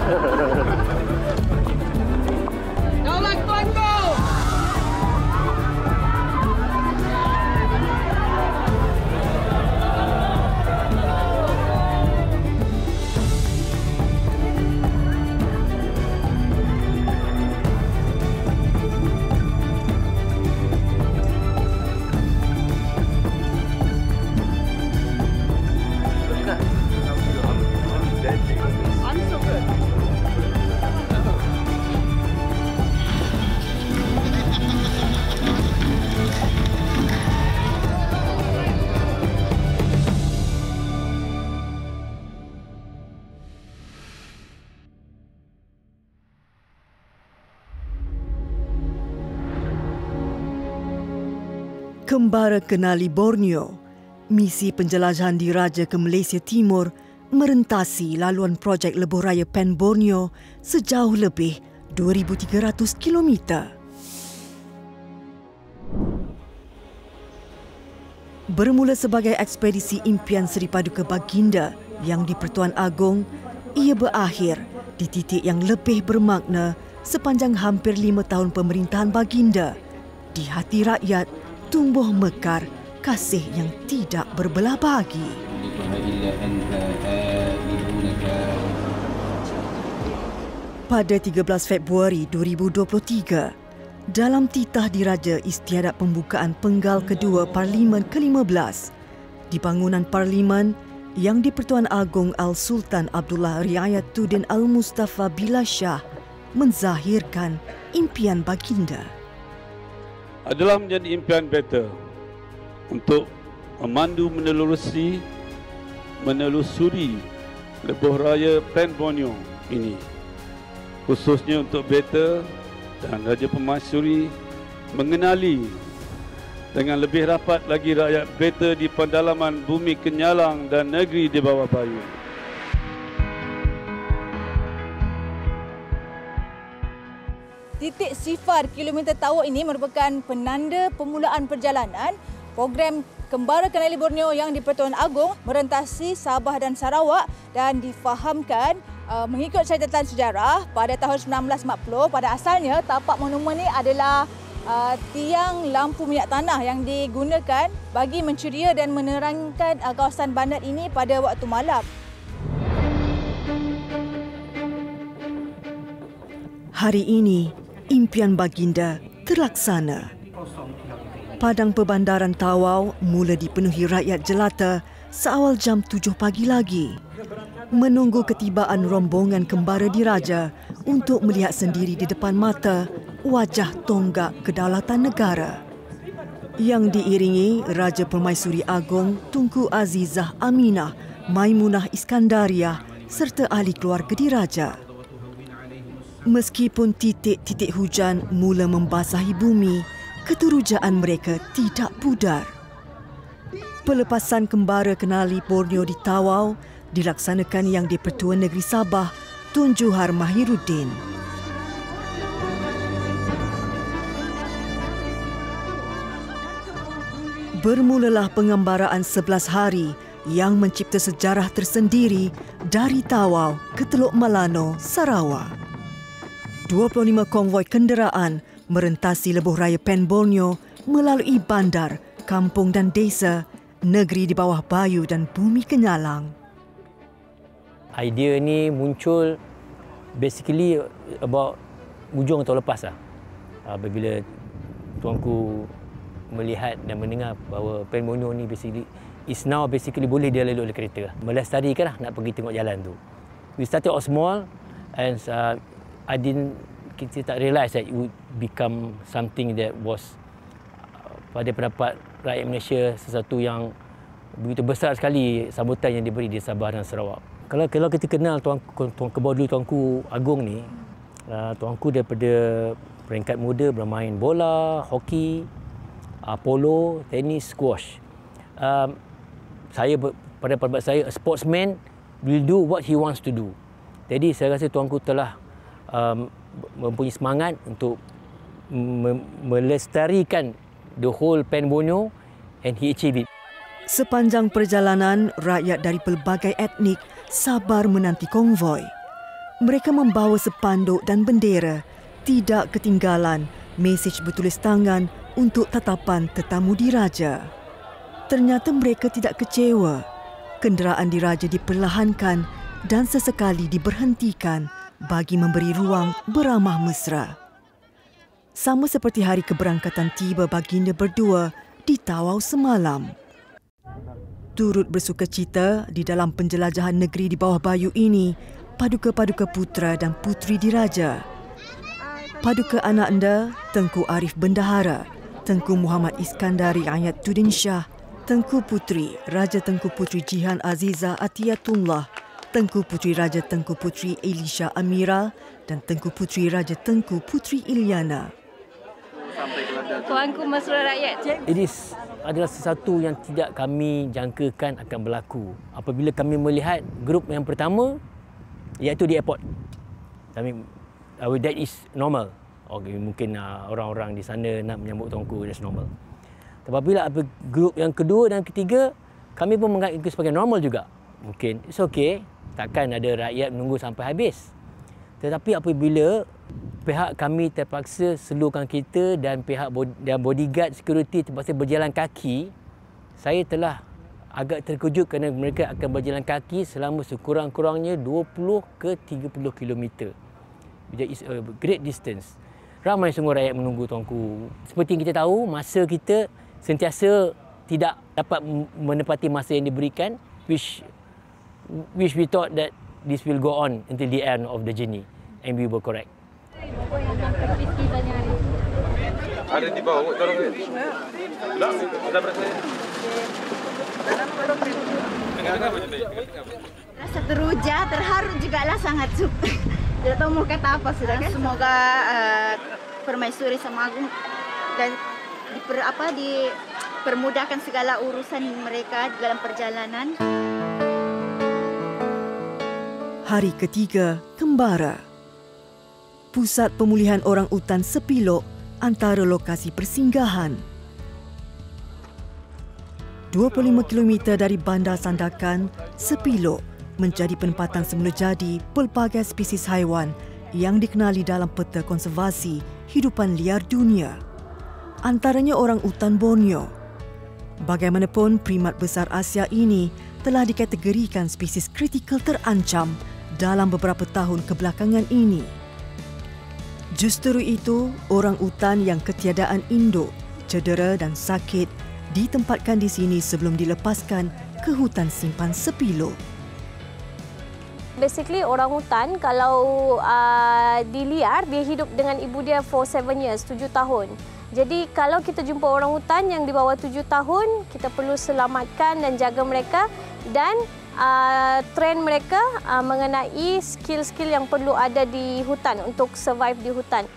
Daulat tuanku! Kembara kenali Borneo, misi penjelajahan diraja ke Malaysia Timur merentasi laluan projek lebuh raya Pen Borneo sejauh lebih 2,300 kilometer. Bermula sebagai ekspedisi impian Seri Paduka Baginda yang di Pertuan Agong, ia berakhir di titik yang lebih bermakna sepanjang hampir 5 tahun pemerintahan Baginda. Di hati rakyat tumbuh mekar kasih yang tidak berbelah bagi. Pada 13 Februari 2023, dalam titah diraja istiadat pembukaan penggal kedua Parlimen ke-15, di bangunan Parlimen yang di Pertuan Agong Al-Sultan Abdullah Riayatuddin Al-Mustafa Billah Shah menzahirkan impian Baginda. Adalah menjadi impian beta untuk memandu menelusuri lebuh raya Pen Borneo ini, khususnya untuk beta dan Raja Permaisuri mengenali dengan lebih rapat lagi rakyat beta di pendalaman bumi Kenyalang dan negeri di bawah Bayu. Titik sifar kilometer Tawak ini merupakan penanda permulaan perjalanan program Kembara Kenali Borneo yang di Pertuan Agong merentasi Sabah dan Sarawak, dan difahamkan mengikut catatan sejarah pada tahun 1940 pada asalnya tapak monumen ini adalah tiang lampu minyak tanah yang digunakan bagi menceria dan menerangkan kawasan bandar ini pada waktu malam. Hari ini, impian Baginda terlaksana. Padang perbandaran Tawau mula dipenuhi rakyat jelata seawal jam 7 pagi lagi, menunggu ketibaan rombongan kembara diraja untuk melihat sendiri di depan mata wajah tonggak kedaulatan negara. Yang diiringi Raja Permaisuri Agong Tunku Azizah Aminah Maimunah Iskandariah serta ahli keluarga diraja. Meskipun titik-titik hujan mula membasahi bumi, keterujaan mereka tidak pudar. Pelepasan Kembara Kenali Borneo di Tawau dilaksanakan yang di Pertua Negeri Sabah, Tun Johar Mahiruddin. Bermulalah pengembaraan 11 hari yang mencipta sejarah tersendiri dari Tawau ke Teluk Malano, Sarawak. 25 konvoi kenderaan merentasi lebuh raya Pen Borneo melalui bandar, kampung dan desa, negeri di bawah Bayu dan bumi Kenyalang. Idea ni muncul basically about hujung tahun lepas lah. Apabila tuanku melihat dan mendengar bahawa Pen Borneo ni basically boleh dia lalui oleh kereta. Melestarikan lah nak pergi tengok jalan tu. We started out small and kita tak realise that it would become something that was pada pendapat rakyat Malaysia sesuatu yang begitu besar sekali sambutan yang diberi di Sabah dan Sarawak. Kalau kita kenal tuanku dulu, Tuanku Agong ni, tuanku daripada peringkat muda bermain bola, hoki, polo, tenis, squash. Pada pendapat saya, a sportsman will do what he wants to do. Jadi saya rasa tuanku telah mempunyai semangat untuk melestarikan the whole Pen Borneo, and he achieved it. Sepanjang perjalanan, rakyat dari pelbagai etnik sabar menanti konvoi. Mereka membawa spanduk dan bendera, tidak ketinggalan mesej bertulis tangan untuk tatapan tetamu diraja. Ternyata mereka tidak kecewa. Kenderaan diraja diperlahankan dan sesekali diberhentikan bagi memberi ruang beramah mesra. Sama seperti hari keberangkatan tiba baginda berdua di Tawau semalam. Turut bersukacita di dalam penjelajahan negeri di bawah bayu ini, paduka-paduka putra dan putri diraja. Paduka anak anda, Tengku Arif Bendahara, Tengku Muhammad Iskandari Ayatuddin Shah, Tengku Putri Raja Tengku Putri Jihan Aziza Atiyatullah, Tengku Putri Raja Tengku Putri Elisha Amira dan Tengku Putri Raja Tengku Putri Ilyana. Tuanku Mesra Rakyat. Ini adalah sesuatu yang tidak kami jangkakan akan berlaku. Apabila kami melihat grup yang pertama, iaitu di airport. That is normal. Okay, mungkin orang-orang di sana nak menyambut tuanku, that's normal. Apabila grup yang kedua dan ketiga, kami pun menganggap itu sebagai normal juga. Mungkin, it's okay. Takkan ada rakyat menunggu sampai habis. Tetapi apabila pihak kami terpaksa seluruhkan kereta dan pihak bodyguard security terpaksa berjalan kaki, saya telah agak terkejut kerana mereka akan berjalan kaki selama sekurang-kurangnya 20 ke 30 km. That is a great distance. Ramai sungguh rakyat menunggu tuanku. Seperti yang kita tahu, masa kita sentiasa tidak dapat menepati masa yang diberikan, which we thought that this will go on until the end of the journey, and we were correct. Ada di bawah, tolong. Sudah berhasil. Rasa teruja, terharu juga lah sangat. Tidak tahu mau kata apa sudah kan. Semoga Permaisuri Sama Agung dan dipermudahkan segala urusan mereka dalam perjalanan. Hari ketiga, Kembara. Pusat pemulihan orang utan Sepilok antara lokasi persinggahan. 25 km dari Bandar Sandakan, Sepilok menjadi penempatan semula jadi pelbagai spesies haiwan yang dikenali dalam peta konservasi hidupan liar dunia. Antaranya orang utan Borneo. Bagaimanapun, primat besar Asia ini telah dikategorikan spesies kritikal terancam dalam beberapa tahun kebelakangan ini. Justru itu, orang utan yang ketiadaan induk, cedera dan sakit ditempatkan di sini sebelum dilepaskan ke hutan simpan Sepilok. Basically orang hutan kalau di liar, dia hidup dengan ibu dia for 7 years, 7 tahun. Jadi kalau kita jumpa orang hutan yang di bawah 7 tahun, kita perlu selamatkan dan jaga mereka dan train mereka mengenai skill-skill yang perlu ada di hutan untuk survive di hutan.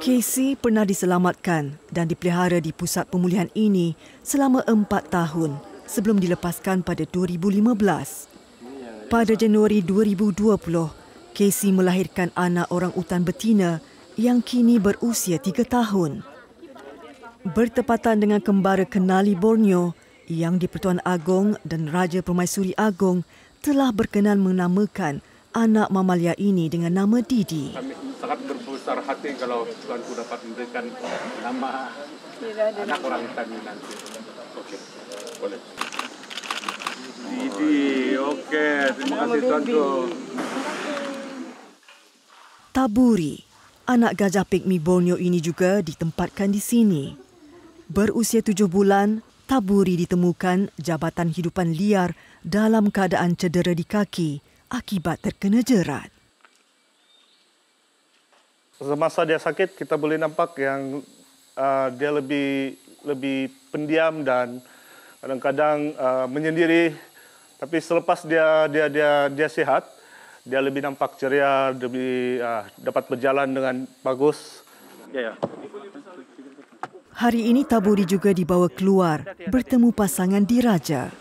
Casey pernah diselamatkan dan dipelihara di pusat pemulihan ini selama 4 tahun sebelum dilepaskan pada 2015. Pada Januari 2020, Casey melahirkan anak orang utan betina yang kini berusia 3 tahun. Bertepatan dengan kembara Kenali Borneo, yang di-Pertuan Agong dan Raja Permaisuri Agong telah berkenan menamakan anak mamalia ini dengan nama Didi. Kami sangat berbesar hati kalau tuanku dapat memberikan nama anak orang hutan ini nanti. Okey, boleh. Didi, okey. Terima kasih tuanku. Taburi, anak gajah pigmi Borneo ini juga ditempatkan di sini. Berusia 7 bulan, Taburi ditemukan jabatan hidupan liar dalam keadaan cedera di kaki akibat terkena jerat. Semasa dia sakit, kita boleh nampak yang dia lebih pendiam dan kadang-kadang menyendiri. Tapi selepas dia sihat, dia lebih nampak ceria, lebih dapat berjalan dengan bagus. Ya. Hari ini Taburi juga dibawa keluar bertemu pasangan diraja.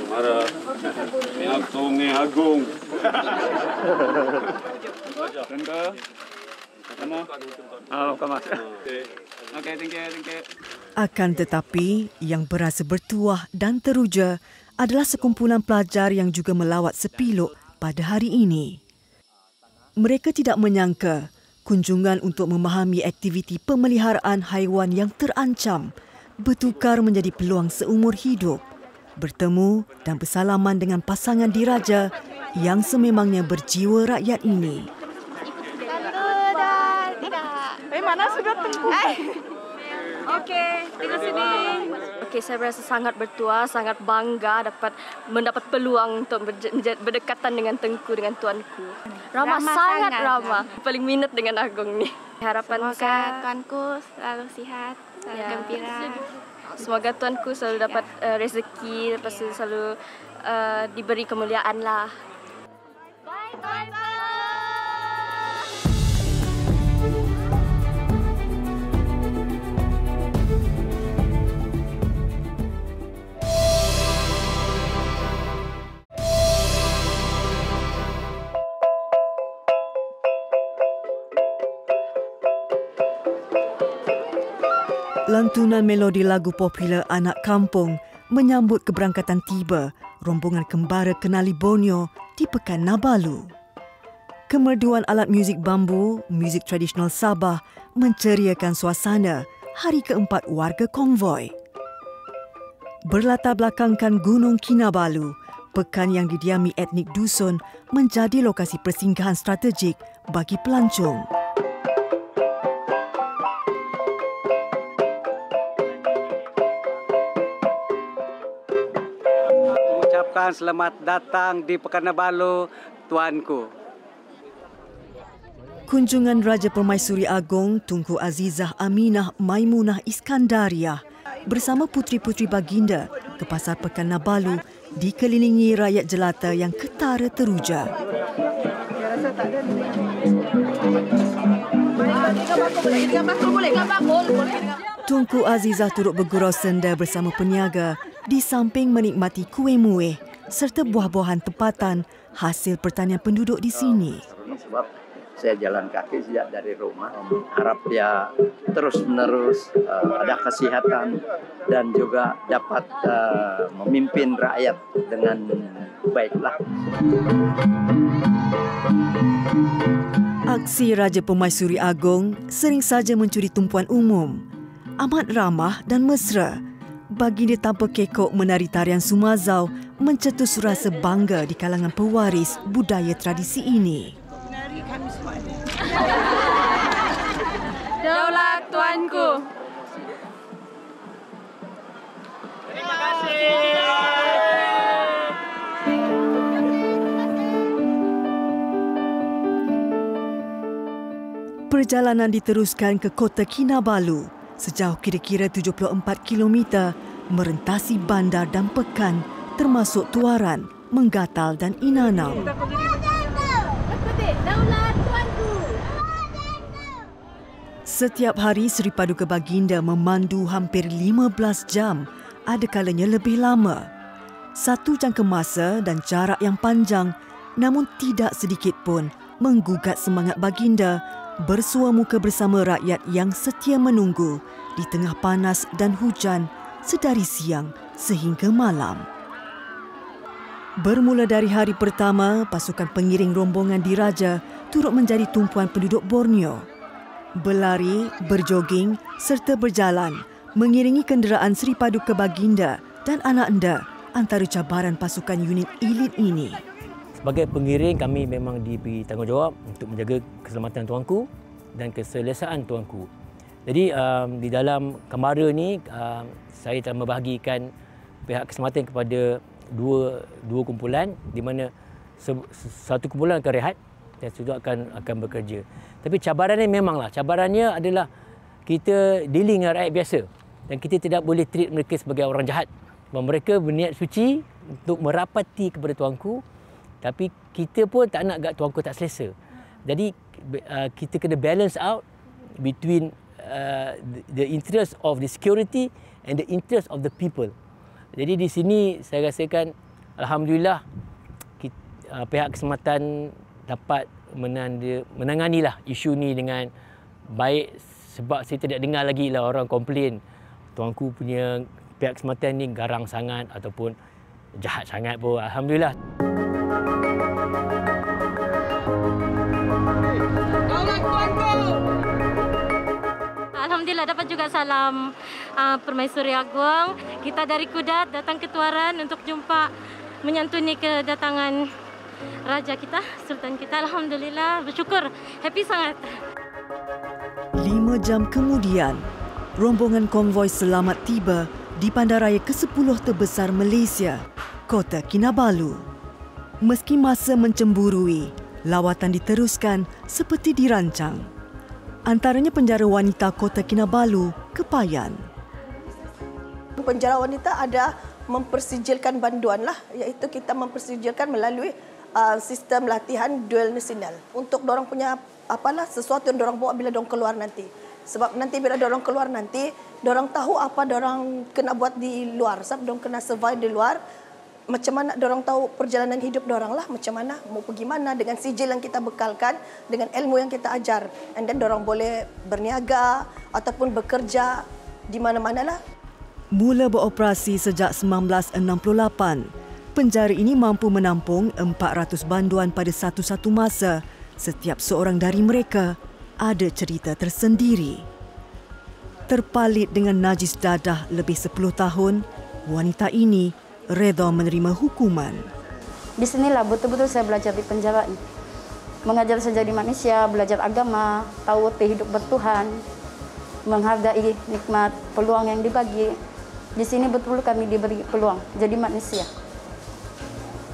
Mara, ni Agung. Tengah. Sama. Okey, thank you. Akan tetapi, yang berasa bertuah dan teruja adalah sekumpulan pelajar yang juga melawat sepiluk pada hari ini. Mereka tidak menyangka kunjungan untuk memahami aktiviti pemeliharaan haiwan yang terancam bertukar menjadi peluang seumur hidup, bertemu dan bersalaman dengan pasangan diraja yang sememangnya berjiwa rakyat ini. Mana sudah Tengku? Okey, tinggal sini. Okey, saya berasa sangat bertuah, sangat bangga dapat mendapat peluang untuk berdekatan dengan Tengku, dengan tuanku. Ramah sangat ramah. Paling minat dengan Agong ni. Harapan semoga tuanku selalu sihat, selalu gembira. Semoga tuanku selalu dapat rezeki, lepas tu selalu diberi kemuliaan lah. Bye. Lantunan melodi lagu popular anak kampung menyambut keberangkatan tiba rombongan kembara Kenali Borneo di Pekan Nabalu. Kemerduan alat muzik bambu, muzik tradisional Sabah menceriakan suasana hari keempat warga konvoi. Berlatar belakangkan Gunung Kinabalu, pekan yang didiami etnik dusun menjadi lokasi persinggahan strategik bagi pelancong. Selamat datang di Pekan Nabalu, tuanku. Kunjungan Raja Permaisuri Agong Tunku Azizah Aminah Maimunah Iskandariah bersama puteri-puteri baginda ke Pasar Pekan Nabalu dikelilingi rakyat jelata yang ketara teruja. Tunku Azizah turut bergurau senda bersama peniaga di samping menikmati kuih muih serta buah-buahan tempatan hasil pertanian penduduk di sini. Sebab saya jalan kaki sejak dari rumah, harap dia terus-menerus ada kesihatan dan juga dapat memimpin rakyat dengan baiklah. Aksi Raja Permaisuri Agong sering saja mencuri tumpuan umum. Amat ramah dan mesra. Baginda tanpa kekok menari tarian Sumazau mencetus rasa bangga di kalangan pewaris budaya tradisi ini. Daulat tuanku. Terima kasih. Perjalanan diteruskan ke kota Kinabalu. Sejauh kira-kira 74 km merentasi bandar dan pekan termasuk Tuaran, Menggatal dan Inanam. Setiap hari Seri Paduka Baginda memandu hampir 15 jam, ada kalanya lebih lama. Satu jangka masa dan jarak yang panjang namun tidak sedikit pun menggugat semangat Baginda bersua muka bersama rakyat yang setia menunggu di tengah panas dan hujan sedari siang sehingga malam. Bermula dari hari pertama, pasukan pengiring rombongan diraja turut menjadi tumpuan penduduk Borneo. Berlari, berjoging serta berjalan mengiringi kenderaan Seri Paduka Baginda dan anak anda antara cabaran pasukan unit elit ini. Sebagai pengiring, kami memang diberi tanggungjawab untuk menjaga keselamatan tuanku dan keselesaan tuanku. Jadi di dalam kembara ni, saya telah membahagikan pihak keselamatan kepada dua kumpulan, di mana satu kumpulan akan rehat dan satu akan bekerja. Tapi cabarannya memanglah, cabarannya adalah kita dealing dengan rakyat biasa dan kita tidak boleh treat mereka sebagai orang jahat. Mereka berniat suci untuk merapati kepada tuanku. Tapi kita pun tak nak tuanku tak selesa. Jadi kita kena balance out between the interest of the security and the interest of the people. Jadi di sini saya rasakan alhamdulillah pihak keselamatan dapat menanganilah isu ni dengan baik, sebab saya tidak dengar lagi lah orang komplain tuanku punya pihak keselamatan ni garang sangat ataupun jahat sangat pun. Alhamdulillah. Alhamdulillah dapat juga salam Permaisuri Agong. Kita dari Kudat datang ke Tuaran untuk jumpa menyantuni kedatangan raja kita, sultan kita. Alhamdulillah, bersyukur, happy sangat. 5 jam kemudian, rombongan konvoi selamat tiba di bandaraya ke-10 terbesar Malaysia, Kota Kinabalu. Meski masa mencemburui, lawatan diteruskan seperti dirancang. Antaranya penjara wanita Kota Kinabalu, Kepayan. Penjara wanita ada mempersijilkan banduan lah, iaitu kita mempersijilkan melalui sistem latihan duel nasional untuk dorang punya sesuatu yang dorang bawa bila dorang keluar nanti. Sebab nanti bila dorang keluar nanti, dorang tahu apa dorang kena buat di luar. Sebab dorang kena survive di luar. Macam mana dorang tahu perjalanan hidup dorang lah, macam mana mau pergi mana dengan sijil yang kita bekalkan, dengan ilmu yang kita ajar. And then dorang boleh berniaga ataupun bekerja di mana-mana lah. Mula beroperasi sejak 1968, penjara ini mampu menampung 400 banduan pada satu-satu masa. Setiap seorang dari mereka ada cerita tersendiri. Terpalit dengan najis dadah lebih 10 tahun, wanita ini reda menerima hukuman. Di sinilah betul-betul saya belajar di penjara ini. Mengajar saya jadi manusia, belajar agama, tahu hidup bertuhan, menghargai nikmat peluang yang dibagi. Di sini betul kami diberi peluang jadi manusia.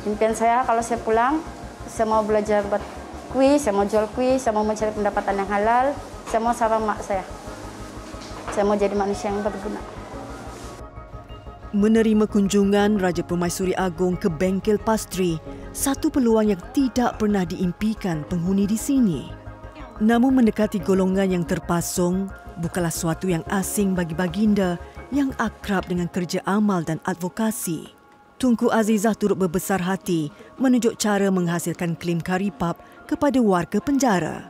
Impian saya kalau saya pulang, saya mau belajar buat kuih, saya mau jual kuih, saya mau mencari pendapatan yang halal, saya mau sarang mak saya. Saya mau jadi manusia yang berguna. Menerima kunjungan Raja Permaisuri Agong ke bengkel pastri, satu peluang yang tidak pernah diimpikan penghuni di sini. Namun mendekati golongan yang terpasung bukanlah suatu yang asing bagi baginda yang akrab dengan kerja amal dan advokasi. Tunku Azizah turut berbesar hati menunjuk cara menghasilkan klaim karipap kepada warga penjara.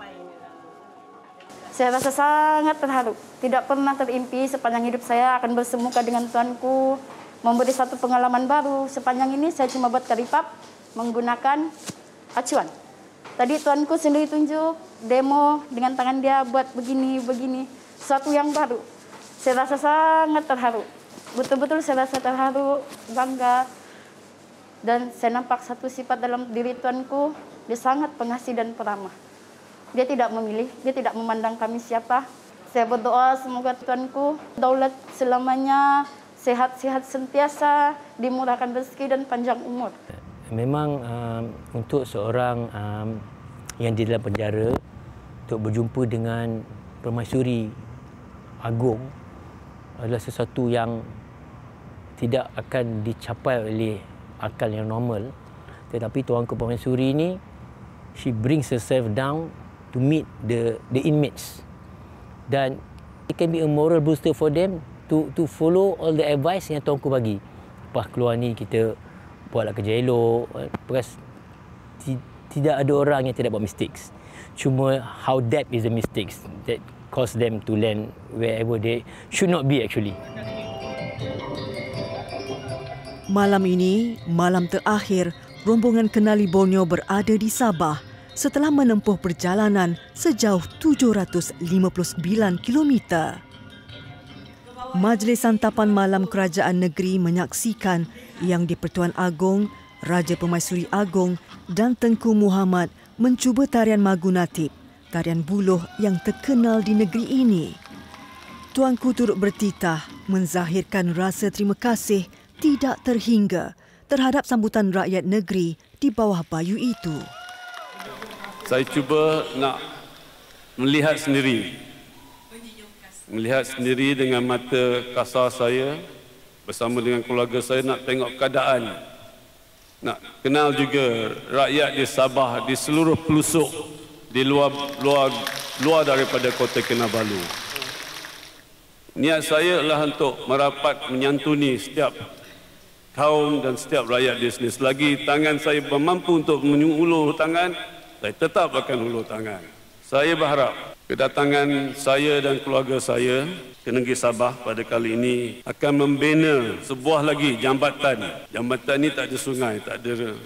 Saya rasa sangat terharu. Tidak pernah terimpi sepanjang hidup saya akan bersemuka dengan Tuanku, memberi satu pengalaman baru. Sepanjang ini saya cuma buat karipap menggunakan acuan. Tadi Tuanku sendiri tunjuk demo dengan tangan dia buat begini, sesuatu yang baru. Saya rasa sangat terharu. Betul-betul saya rasa terharu, bangga. Dan saya nampak satu sifat dalam diri Tuanku, dia sangat pengasih dan peramah. Dia tidak memilih, dia tidak memandang kami siapa. Saya berdoa semoga Tuanku daulat selamanya, sehat-sehat sentiasa, dimurahkan rezeki dan panjang umur. Memang untuk seorang yang di dalam penjara, untuk berjumpa dengan Permaisuri Agong adalah sesuatu yang tidak akan dicapai oleh akal yang normal. Tetapi Tuanku Permaisuri ini, she brings herself down to meet the inmates, dan it can be a moral booster for them to follow all the advice yang Tuanku bagi. Lepas keluar ni kita buatlah kerja elok, because tidak ada orang yang tidak buat mistakes. Cuma how deep is the mistakes that cause them to land wherever they should not be actually. Malam ini, malam terakhir, rombongan Kenali Borneo berada di Sabah setelah menempuh perjalanan sejauh 759 kilometer. Majlis santapan malam Kerajaan Negeri menyaksikan Yang di-Pertuan Agong, Raja Permaisuri Agong dan Tengku Muhammad mencuba tarian Magunatip, tarian buluh yang terkenal di negeri ini. Tuanku turut bertitah menzahirkan rasa terima kasih tidak terhingga terhadap sambutan rakyat negeri di bawah bayu itu. Saya cuba nak melihat sendiri dengan mata kasar saya bersama dengan keluarga saya, nak tengok keadaan, nak kenal juga rakyat di Sabah, di seluruh pelosok di luar daripada Kota Kinabalu. Niat saya adalah untuk merapat menyantuni setiap kaum dan setiap rakyat di sini. Selagi tangan saya mampu untuk mengulur tangan, saya tetap akan ulur tangan. Saya berharap kedatangan saya dan keluarga saya ke negeri Sabah pada kali ini akan membina sebuah lagi jambatan. Jambatan ini tak ada sungai, tak ada.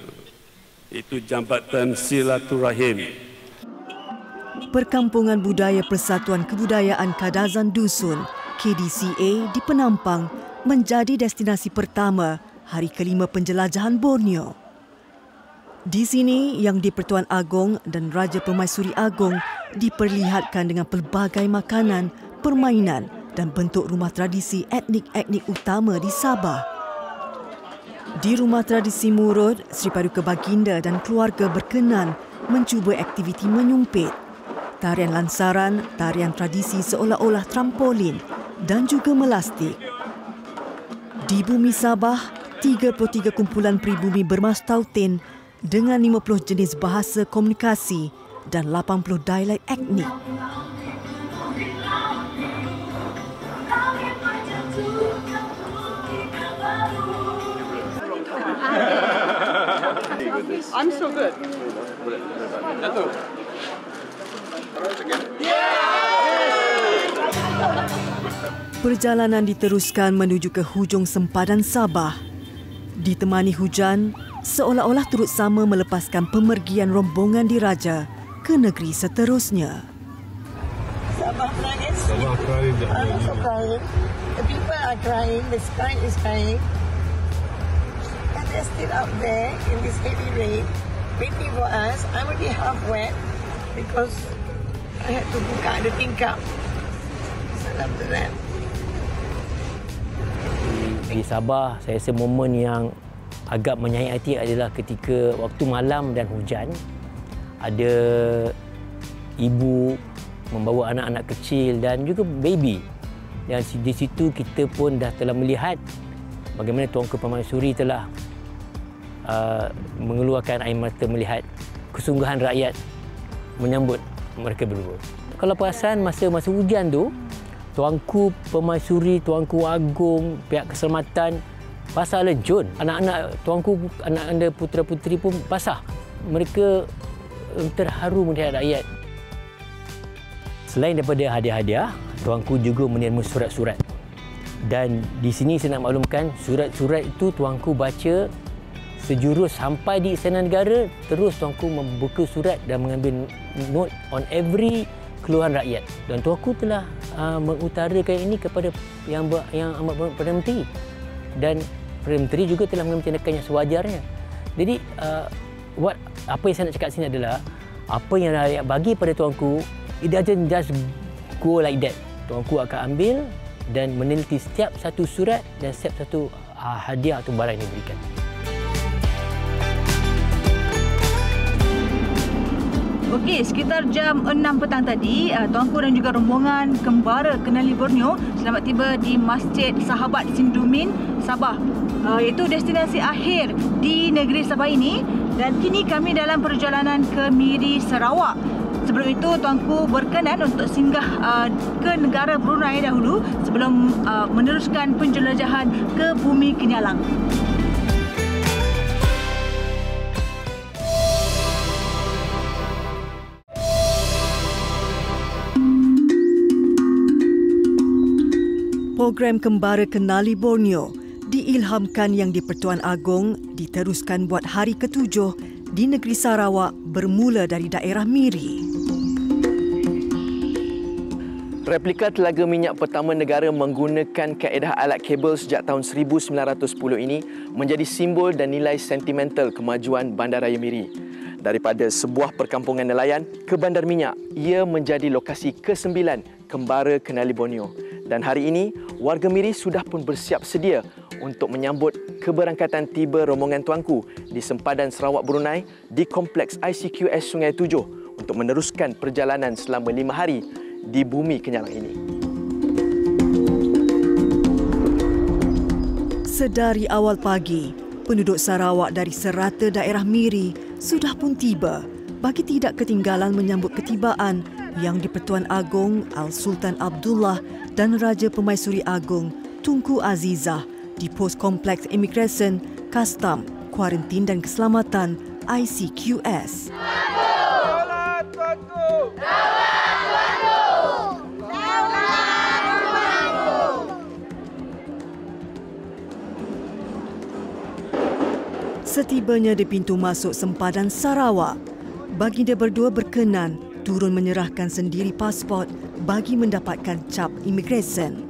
Itu jambatan silaturahim. Perkampungan Budaya Persatuan Kebudayaan Kadazan Dusun, KDCA di Penampang menjadi destinasi pertama hari kelima penjelajahan Borneo. Di sini, Yang di-Pertuan Agong dan Raja Permaisuri Agong diperlihatkan dengan pelbagai makanan, permainan dan bentuk rumah tradisi etnik-etnik utama di Sabah. Di Rumah Tradisi Murud, Sri Paduka Baginda dan keluarga berkenan mencuba aktiviti menyumpit, tarian lansaran, tarian tradisi seolah-olah trampolin dan juga melastik. Di bumi Sabah, 33 kumpulan pribumi bermastautin dengan 50 jenis bahasa komunikasi dan 80 dialek etnik. I'm so good. Perjalanan diteruskan menuju ke hujung sempadan Sabah. Ditemani hujan, seolah-olah turut sama melepaskan pemergian rombongan diraja ke negeri seterusnya. Sabah menangis. Sabah crying. I'm so crying. The people are crying. The sky is crying. And they're still out there in this heavy rain, waiting for us. I'm already half wet because I had to buka the tingkap. Salam to them. Di Sabah, saya rasa momen yang agak menyayat hati adalah ketika waktu malam dan hujan, ada ibu membawa anak-anak kecil dan juga baby. Dan di situ kita pun dah telah melihat bagaimana Tuanku Permaisuri telah mengeluarkan air mata melihat kesungguhan rakyat menyambut mereka berdua. Kalau perasan masa hujan tu, Tuanku Permaisuri, Tuanku Agong, pihak keselamatan basah lencun. Anak-anak Tuanku, anak anda putera-puteri pun basah. Mereka terharu melihat rakyat. Selain daripada hadiah-hadiah, Tuanku juga menerima surat-surat. Dan di sini saya nak maklumkan, surat-surat itu Tuanku baca sejurus sampai di Istana Negara. Terus Tuanku membuka surat dan mengambil note on every keluhan rakyat. Dan Tuanku telah mengutarakan ini kepada yang amat Perdana Menteri. Dan Perdana Menteri juga telah mengambil tindakan yang sewajarnya. Jadi apa yang saya nak cakap sini adalah apa yang rakyat bagi pada Tuanku, it doesn't just go like that. Tuanku akan ambil dan meneliti setiap satu surat dan setiap satu hadiah atau barang yang diberikan. Okey, sekitar jam 6 petang tadi, Tuanku dan juga rombongan Kembara Kenali Borneo selamat tiba di Masjid Sahabat Sindumin, Sabah. Iaitu destinasi akhir di negeri Sabah ini, dan kini kami dalam perjalanan ke Miri, Sarawak. Sebelum itu, Tuanku berkenan untuk singgah ke negara Brunei dahulu sebelum meneruskan penjelajahan ke Bumi Kenyalang. Program Kembara Kenali Borneo diilhamkan Yang di-Pertuan Agong diteruskan buat hari ke-7 di negeri Sarawak bermula dari daerah Miri. Replika telaga minyak pertama negara menggunakan kaedah alat kabel sejak tahun 1910 ini menjadi simbol dan nilai sentimental kemajuan Bandaraya Miri. Daripada sebuah perkampungan nelayan ke bandar minyak, ia menjadi lokasi ke-9 Kembara Kenali Borneo. Dan hari ini, warga Miri sudah pun bersiap sedia untuk menyambut keberangkatan tiba rombongan Tuanku di sempadan Sarawak Brunei di Kompleks ICQS Sungai Tujuh untuk meneruskan perjalanan selama 5 hari di Bumi Kenyalang ini. Sedari awal pagi, penduduk Sarawak dari serata daerah Miri sudah pun tiba bagi tidak ketinggalan menyambut ketibaan Yang di-Pertuan Agong Al-Sultan Abdullah dan Raja Permaisuri Agong Tunku Azizah di pos Kompleks Imigresen, Kastam, Kuarantin dan Keselamatan ICQS. Tuanku! Setibanya di pintu masuk sempadan Sarawak, baginda berdua berkenan turun menyerahkan sendiri pasport bagi mendapatkan cap imigresen.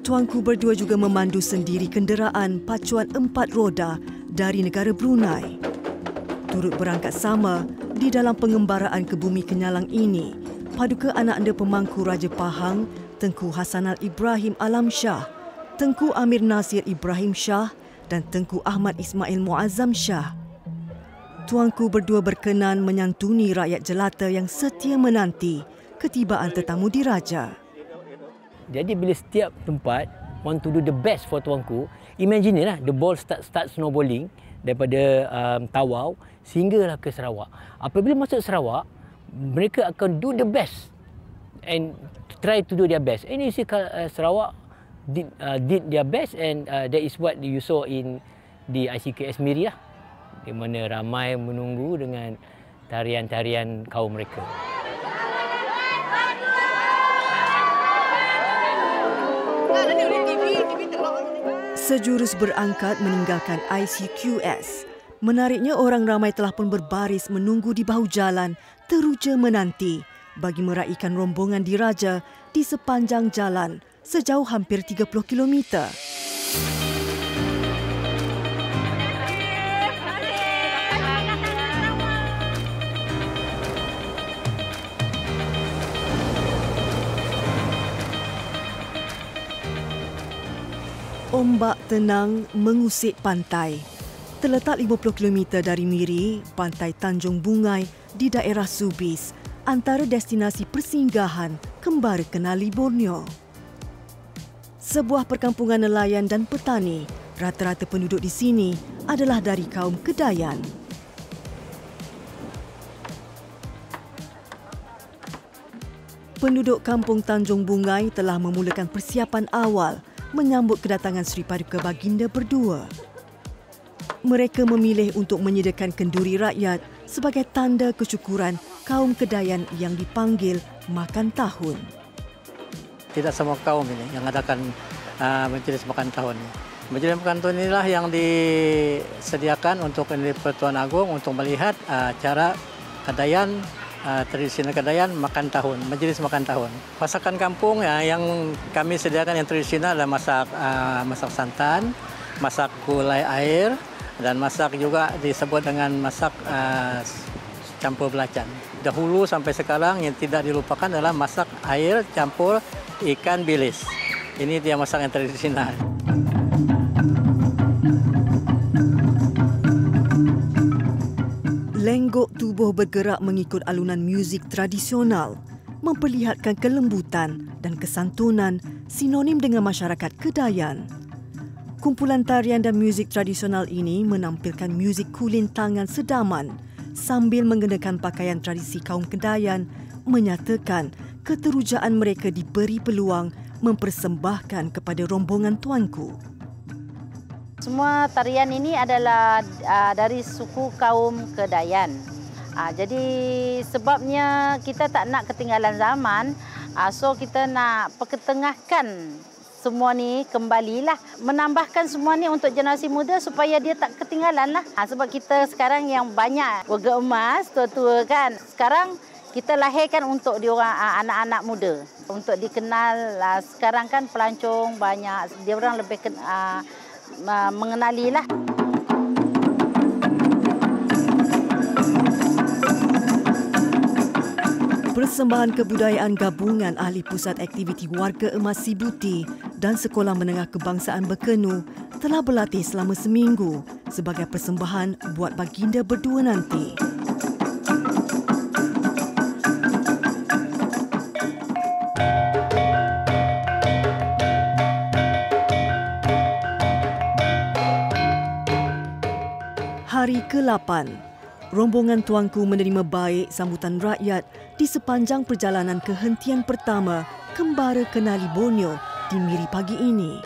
Tuanku berdua juga memandu sendiri kenderaan pacuan 4 roda dari negara Brunei. Turut berangkat sama di dalam pengembaraan ke bumi Kenyalang ini, paduka anak anda pemangku Raja Pahang, Tengku Hasanal Ibrahim Alam Shah, Tengku Amir Nasir Ibrahim Shah dan Tengku Ahmad Ismail Muazzam Shah. Tuanku berdua berkenan menyantuni rakyat jelata yang setia menanti ketibaan tetamu diraja. Jadi bila setiap tempat want to do the best for tuanku, imagine lah the ball start snowballing daripada Tawau sehinggalah ke Sarawak. Apabila masuk Sarawak, mereka akan do the best and try to do their best. And you see Sarawak did their best, and that is what you saw in the ICKS Miri lah, di mana ramai menunggu dengan tarian-tarian kaum mereka. Sejurus berangkat meninggalkan ICQS. Menariknya orang ramai telah pun berbaris menunggu di bahu jalan teruja menanti bagi meraihkan rombongan diraja di sepanjang jalan sejauh hampir 30 kilometer. Ombak tenang mengusik pantai. Terletak 50 km dari Miri, Pantai Tanjung Bungai di daerah Subis, antara destinasi persinggahan kembara kenali Borneo. Sebuah perkampungan nelayan dan petani, rata-rata penduduk di sini adalah dari kaum Kedayan. Penduduk kampung Tanjung Bungai telah memulakan persiapan awal menyambut kedatangan Sri Paduka Baginda berdua. Mereka memilih untuk menyediakan kenduri rakyat sebagai tanda kesyukuran kaum Kedayan yang dipanggil makan tahun. Tidak semua kaum ini yang adakan majlis makan tahun. Majlis makan tahun inilah yang disediakan untuk Pertuan Agong untuk melihat cara Kedayan, tradisional Kedayan makan tahun, majlis makan tahun. Masakan kampung yang kami sediakan yang tradisional adalah masak santan, masak gulai air, dan masak juga disebut dengan masak campur belacan. Dahulu sampai sekarang yang tidak dilupakan adalah masak air campur ikan bilis. Ini dia masak yang tradisional. Lenggok tubuh bergerak mengikut alunan muzik tradisional, memperlihatkan kelembutan dan kesantunan sinonim dengan masyarakat Kedayan. Kumpulan tarian dan muzik tradisional ini menampilkan muzik kulintangan sedaman sambil mengenakan pakaian tradisi kaum Kedayan, menyatakan keterujaan mereka diberi peluang mempersembahkan kepada rombongan tuanku. Semua tarian ini adalah dari suku kaum Kedayan. Jadi sebabnya kita tak nak ketinggalan zaman, so kita nak perketengahkan semua ni kembalilah, menambahkan semua ni untuk generasi muda supaya dia tak ketinggalan lah. Sebab kita sekarang yang banyak warga emas, tua-tua kan. Sekarang kita lahirkan untuk diorang anak-anak muda untuk dikenal. Sekarang kan pelancong banyak, dia orang lebih mengenalilah. Persembahan kebudayaan gabungan ahli Pusat Aktiviti Warga Emas Sibuti dan Sekolah Menengah Kebangsaan Bekenu telah berlatih selama seminggu sebagai persembahan buat baginda berdua nanti. Hari ke-8, rombongan tuanku menerima baik sambutan rakyat di sepanjang perjalanan kehentian pertama kembara kenali Borneo di Miri pagi ini.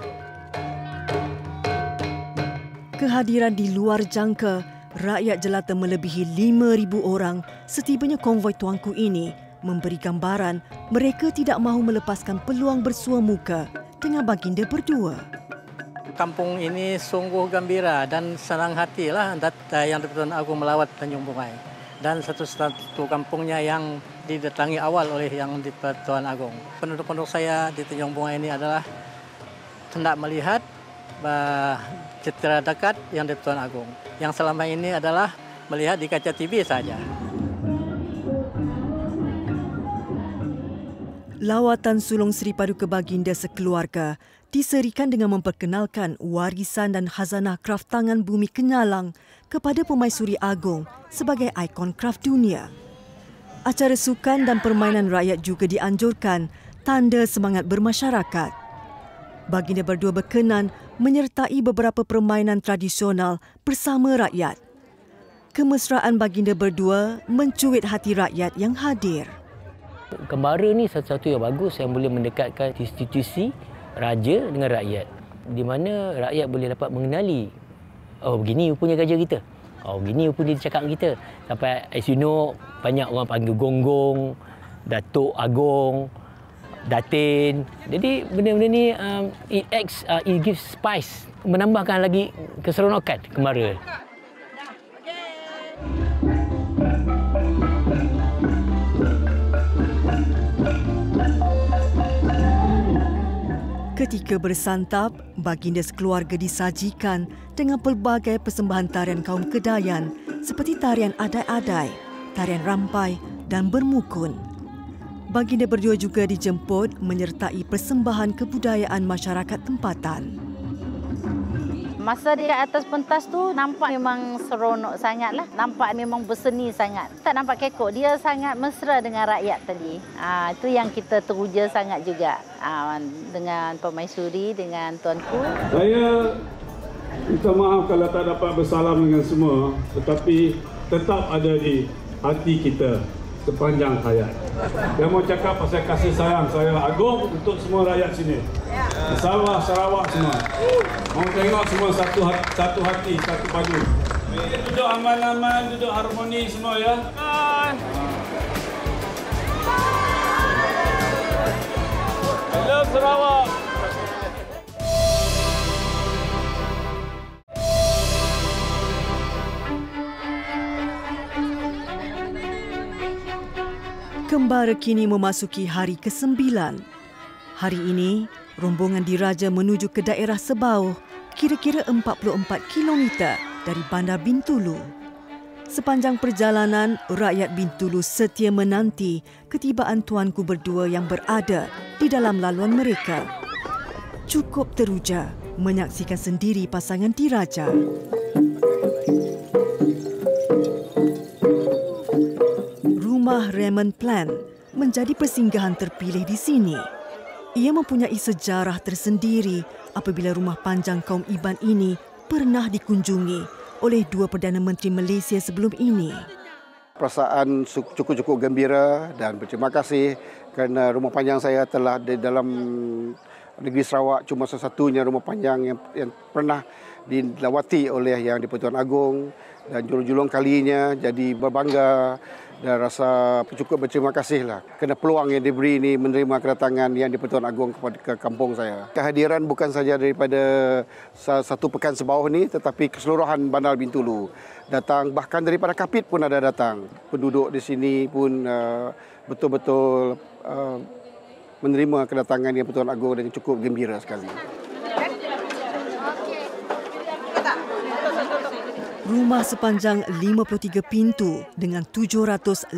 Kehadiran di luar jangka, rakyat jelata melebihi 5,000 orang setibanya konvoi tuanku ini memberi gambaran mereka tidak mahu melepaskan peluang bersua muka dengan baginda berdua. kampung ini sungguh gembira dan senang hatilah yang di-Pertuan Agong melawat Tanjung Bungai. Dan satu kampungnya yang didatangi awal oleh yang di-Pertuan Agong. Penduduk-penduduk saya di Tanjung Bungai ini adalah hendak melihat citra dekat yang di-Pertuan Agong. Yang selama ini adalah melihat di kaca TV saja. Lawatan sulung Sri Paduka Baginda sekeluarga diserikan dengan memperkenalkan warisan dan khazanah kraft tangan bumi Kenyalang kepada Permaisuri Agong sebagai ikon kraft dunia. Acara sukan dan permainan rakyat juga dianjurkan, tanda semangat bermasyarakat. Baginda berdua berkenan menyertai beberapa permainan tradisional bersama rakyat. Kemesraan baginda berdua mencuit hati rakyat yang hadir. Kembara ni satu-satu yang bagus yang boleh mendekatkan institusi raja dengan rakyat. Di mana rakyat boleh dapat mengenali, oh begini rupanya raja kita. Oh begini rupanya dia cakap kita. Sampai as you know, banyak orang panggil gonggong, Datuk Agong, Datin. Jadi benda-benda ni it gives spice, menambahkan lagi keseronokan kembara. Ketika bersantap, baginda sekeluarga disajikan dengan pelbagai persembahan tarian kaum Kedayan seperti tarian adai-adai, tarian rampai dan bermukun. Baginda berdua juga dijemput menyertai persembahan kebudayaan masyarakat tempatan. Masa di atas pentas tu nampak memang seronok sangatlah. Nampak memang berseni sangat. Tak nampak kekok. Dia sangat mesra dengan rakyat tadi. Itu yang kita teruja sangat juga dengan Permaisuri, dengan Tuanku. Saya minta maaf kalau tak dapat bersalam dengan semua, tetapi tetap ada di hati kita sepanjang hayat. Yang mau cakap pasal kasih sayang saya Agong untuk semua rakyat sini. Sabah, Sarawak semua. Mau tengok semua satu hati, satu padu. Duduk aman-aman, duduk harmoni semua ya. Hello Sarawak. Kembara kini memasuki hari ke-9. Hari ini, rombongan diraja menuju ke daerah Sebauh, kira-kira 44 km dari Bandar Bintulu. Sepanjang perjalanan, rakyat Bintulu setia menanti ketibaan tuanku berdua yang berada di dalam laluan mereka. Cukup teruja menyaksikan sendiri pasangan diraja. Rumah Raymond Plan menjadi persinggahan terpilih di sini. Ia mempunyai sejarah tersendiri apabila rumah panjang kaum Iban ini pernah dikunjungi oleh dua Perdana Menteri Malaysia sebelum ini. Perasaan cukup-cukup gembira dan berterima kasih kerana rumah panjang saya telah di dalam negeri Sarawak cuma satu-satunya rumah panjang yang pernah dilawati oleh Yang di-Pertuan Agong, dan julung-julung kalinya jadi berbangga dan rasa cukup berterima kasihlah kerana peluang yang diberi ini menerima kedatangan Yang di-Pertuan Agong ke kampung saya. Kehadiran bukan saja daripada satu pekan Sebauh ini, tetapi keseluruhan Bandar Bintulu datang, bahkan daripada Kapit pun ada datang. Penduduk di sini pun betul-betul menerima kedatangan Yang di-Pertuan Agong dengan cukup gembira sekali. Rumah sepanjang 53 pintu dengan 780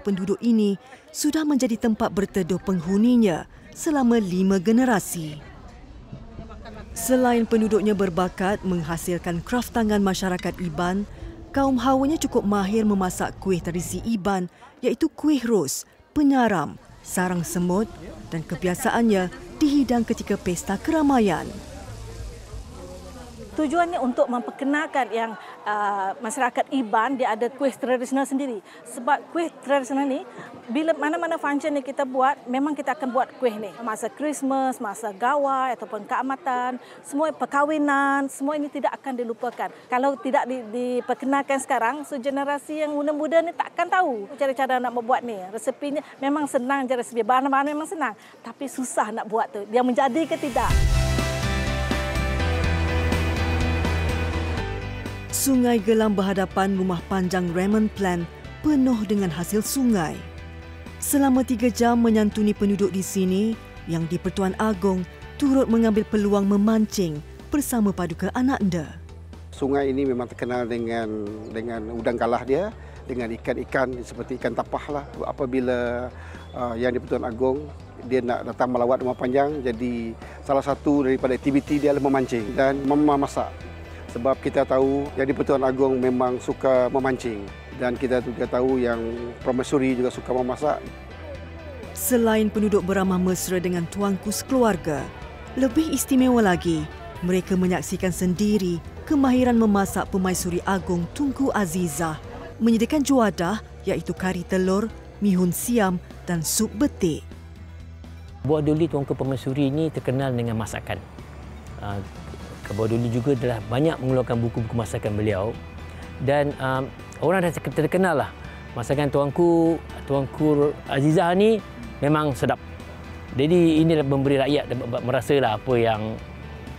penduduk ini sudah menjadi tempat berteduh penghuninya selama 5 generasi. Selain penduduknya berbakat menghasilkan kraf tangan masyarakat Iban, kaum Hawanya cukup mahir memasak kuih tradisi Iban iaitu kuih ros, penyaram, sarang semut dan kebiasaannya dihidang ketika pesta keramaian. Tujuannya untuk memperkenalkan yang masyarakat Iban dia ada kuih tradisional sendiri. Sebab kuih tradisional ni bila mana-mana function yang kita buat, memang kita akan buat kuih ni. Masa Christmas, masa gawai ataupun keamatan, semua perkahwinan, semua ini tidak akan dilupakan. Kalau tidak diperkenalkan sekarang, so generasi yang muda-muda ni tak akan tahu cara-cara nak membuat ni. Resepinya memang senang, cara sedia bahan-bahan memang senang, tapi susah nak buat tu. Dia menjadi ke tidak? Sungai gelam berhadapan rumah panjang Raymond Plan penuh dengan hasil sungai. Selama 3 jam menyantuni penduduk di sini, yang di-Pertuan Agong turut mengambil peluang memancing bersama paduka Ananda. Sungai ini memang terkenal dengan udang galah dia, dengan ikan-ikan seperti ikan tapah lah. Apabila yang di-Pertuan Agong dia nak datang melawat rumah panjang, jadi salah satu daripada aktiviti dia adalah memancing dan memasak. Sebab kita tahu yang di-Pertuan Agong memang suka memancing dan kita juga tahu yang permaisuri juga suka memasak. Selain penduduk beramah mesra dengan tuanku sekeluarga, lebih istimewa lagi, mereka menyaksikan sendiri kemahiran memasak Permaisuri Agong Tunku Azizah, menyediakan juadah iaitu kari telur, mihun siam dan sup betik. Buah Duli Tuanku Permaisuri ini terkenal dengan masakan. Buah Duli juga telah banyak mengeluarkan buku-buku masakan beliau dan orang dah terkenal lah masakan Tuanku Azizah ni memang sedap. Jadi inilah memberi rakyat merasalah apa yang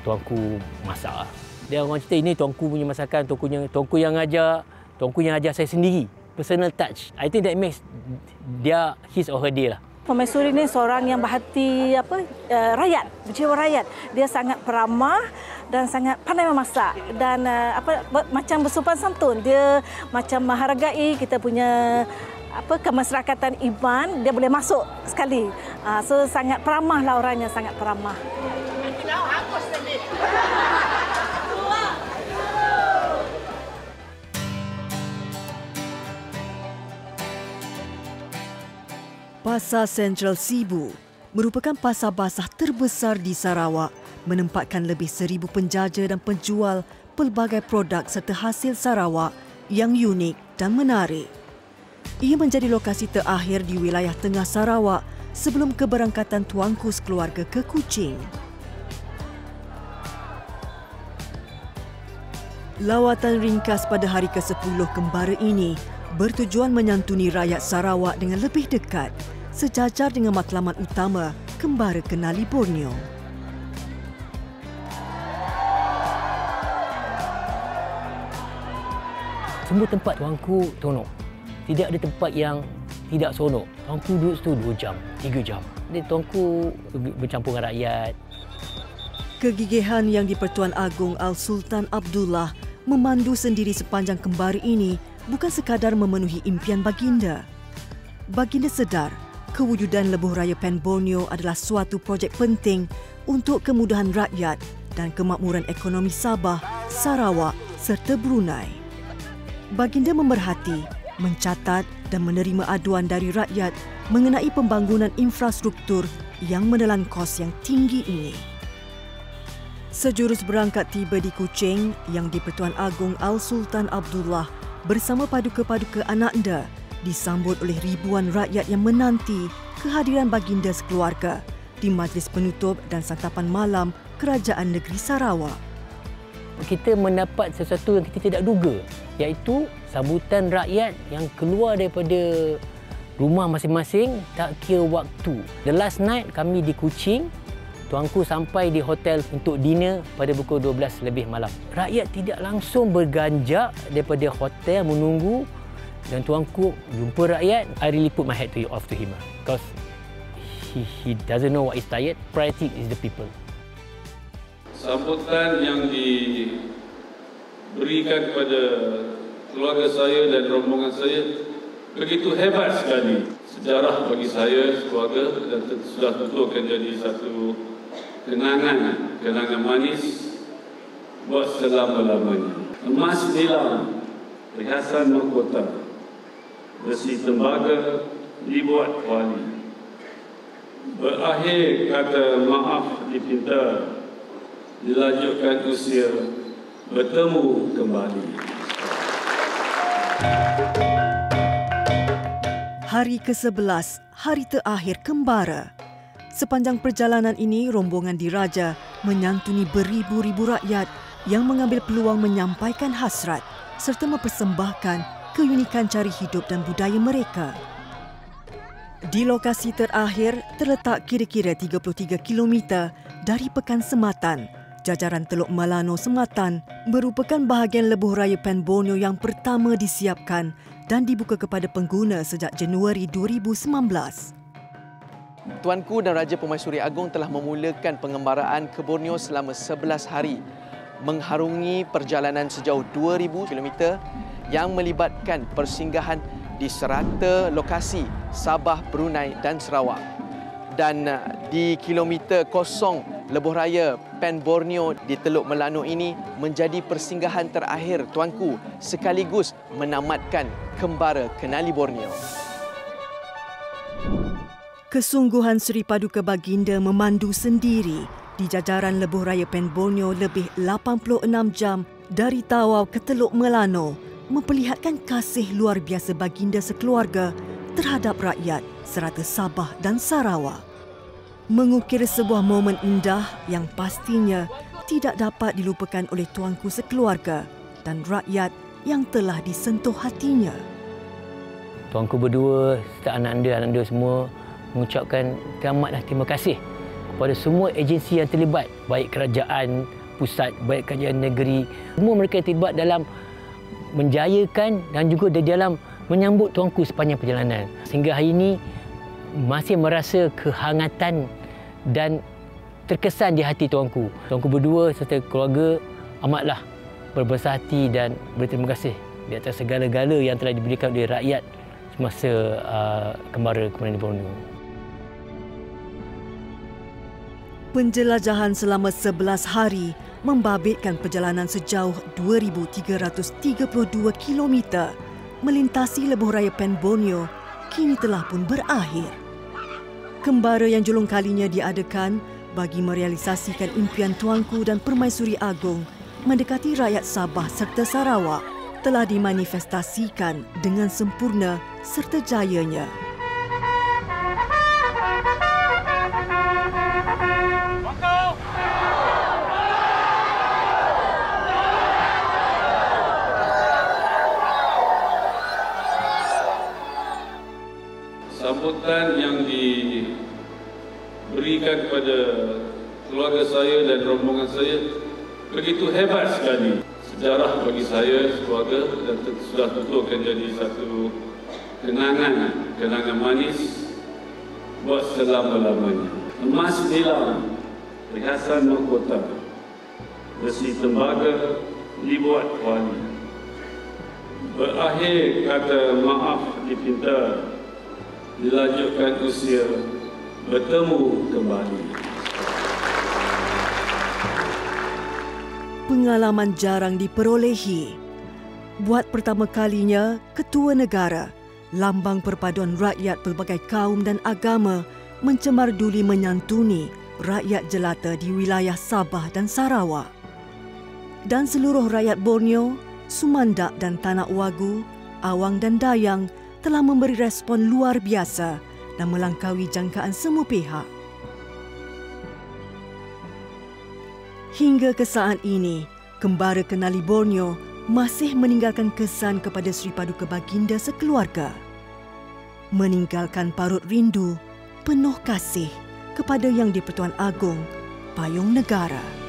tuanku masak. Dia orang cerita ini tuanku punya masakan, tuanku yang ajar saya sendiri. Personal touch. I think that makes dia his or her day lah. Permaisuri ini seorang yang berhati rakyat, berjiwa rakyat. Dia sangat peramah dan sangat pandai memasak dan macam bersopan santun. Dia macam menghargai kita punya kemasyarakatan Iban, dia boleh masuk sekali. So sangat peramah lah orangnya, sangat peramah. Pasar Sentral Sibu merupakan pasar basah terbesar di Sarawak, menempatkan lebih 1,000 penjaja dan penjual pelbagai produk serta hasil Sarawak yang unik dan menarik. Ia menjadi lokasi terakhir di wilayah tengah Sarawak sebelum keberangkatan tuanku sekeluarga ke Kuching. Lawatan ringkas pada hari ke-10 kembara ini bertujuan menyantuni rakyat Sarawak dengan lebih dekat, sejajar dengan matlamat utama Kembara Kenali Borneo. Semua tempat tuanku seronok. Tidak ada tempat yang tidak seronok. Tuanku duduk situ 2 jam, 3 jam. Jadi tuanku bercampur dengan rakyat. Kegigihan yang di-Pertuan Agong Al-Sultan Abdullah memandu sendiri sepanjang kembara ini bukan sekadar memenuhi impian baginda. Baginda sedar kewujudan Lebuh Raya Pen Borneo adalah suatu projek penting untuk kemudahan rakyat dan kemakmuran ekonomi Sabah, Sarawak serta Brunei. Baginda memerhati, mencatat dan menerima aduan dari rakyat mengenai pembangunan infrastruktur yang menelan kos yang tinggi ini. Sejurus berangkat tiba di Kuching yang di-Pertuan Agong Al-Sultan Abdullah bersama paduka-paduka Ananda disambut oleh ribuan rakyat yang menanti kehadiran baginda sekeluarga di majlis penutup dan santapan malam Kerajaan Negeri Sarawak. Kita mendapat sesuatu yang kita tidak duga, iaitu sambutan rakyat yang keluar daripada rumah masing-masing tak kira waktu. The last night kami di Kuching, tuanku sampai di hotel untuk dinner pada pukul 12 lebih malam. Rakyat tidak langsung berganjak daripada hotel menunggu dan tuanku jumpa rakyat. I really put my hat off to him because he doesn't know what is tired. Priority is the people. Sambutan yang diberikan kepada keluarga saya dan rombongan saya begitu hebat sekali. Sejarah bagi saya, keluarga, dan sudah tentu akan jadi satu kenangan manis buat selama-lamanya. Emas nilam, perhiasan mahkota, besi tembaga dibuat wali. Berakhir kata maaf dipinta, dilanjutkan usia bertemu kembali. Hari ke-11, hari terakhir kembara. Sepanjang perjalanan ini, rombongan diraja menyantuni beribu-ribu rakyat yang mengambil peluang menyampaikan hasrat serta mempersembahkan keunikan cara hidup dan budaya mereka. Di lokasi terakhir terletak kira-kira 33 km dari Pekan Sematan, jajaran Teluk Melano Sematan merupakan bahagian lebuh raya Pan Borneo yang pertama disiapkan dan dibuka kepada pengguna sejak Januari 2019. Tuanku dan Raja Permaisuri Agong telah memulakan pengembaraan ke Borneo selama 11 hari, mengharungi perjalanan sejauh 2,000 km yang melibatkan persinggahan di serata lokasi Sabah, Brunei dan Sarawak. Dan di kilometer kosong lebuh raya Pan Borneo di Teluk Melano ini menjadi persinggahan terakhir tuanku sekaligus menamatkan Kembara Kenali Borneo. Kesungguhan Seri Paduka Baginda memandu sendiri di jajaran lebuh raya Pan Borneo lebih 86 jam dari Tawau ke Teluk Melano memperlihatkan kasih luar biasa baginda sekeluarga terhadap rakyat serata Sabah dan Sarawak. Mengukir sebuah momen indah yang pastinya tidak dapat dilupakan oleh tuanku sekeluarga dan rakyat yang telah disentuh hatinya. Tuanku berdua serta anak anda semua mengucapkan teramatlah terima kasih kepada semua agensi yang terlibat, baik kerajaan pusat, baik kerajaan negeri. Semua mereka terlibat dalam menjayakan dan juga di dalam menyambut tuanku sepanjang perjalanan. Sehingga hari ini masih merasa kehangatan dan terkesan di hati tuanku. Tuanku berdua serta keluarga amatlah berbesar hati dan berterima kasih di atas segala-gala yang telah diberikan oleh rakyat semasa Kembara Kenali Borneo. Penjelajahan selama 11 hari membabitkan perjalanan sejauh 2,332 km melintasi lebuh raya Pan Borneo kini telah pun berakhir. Kembara yang julung kalinya diadakan bagi merealisasikan impian tuanku dan Permaisuri Agong mendekati rakyat Sabah serta Sarawak telah dimanifestasikan dengan sempurna serta jayanya. Sambutan yang diberikan kepada keluarga saya dan rombongan saya begitu hebat sekali. Sejarah bagi saya, keluarga, dan sudah tentu akan jadi satu kenangan manis buat selama-lamanya. Emas nilam, perhiasan mahkota, besi tembaga dibuat wali. Berakhir kata maaf dipinta, dilanjutkan usia bertemu kembali. Pengalaman jarang diperolehi. Buat pertama kalinya, Ketua Negara, lambang perpaduan rakyat pelbagai kaum dan agama, mencemarduli menyantuni rakyat jelata di wilayah Sabah dan Sarawak. Dan seluruh rakyat Borneo, Sumandak dan Tanak Wagu, Awang dan Dayang telah memberi respon luar biasa dan melangkaui jangkaan semua pihak. Hingga ke saat ini, Kembara Kenali Borneo masih meninggalkan kesan kepada Seri Paduka Baginda sekeluarga. Meninggalkan parut rindu, penuh kasih kepada Yang di-Pertuan Agong, Payung Negara.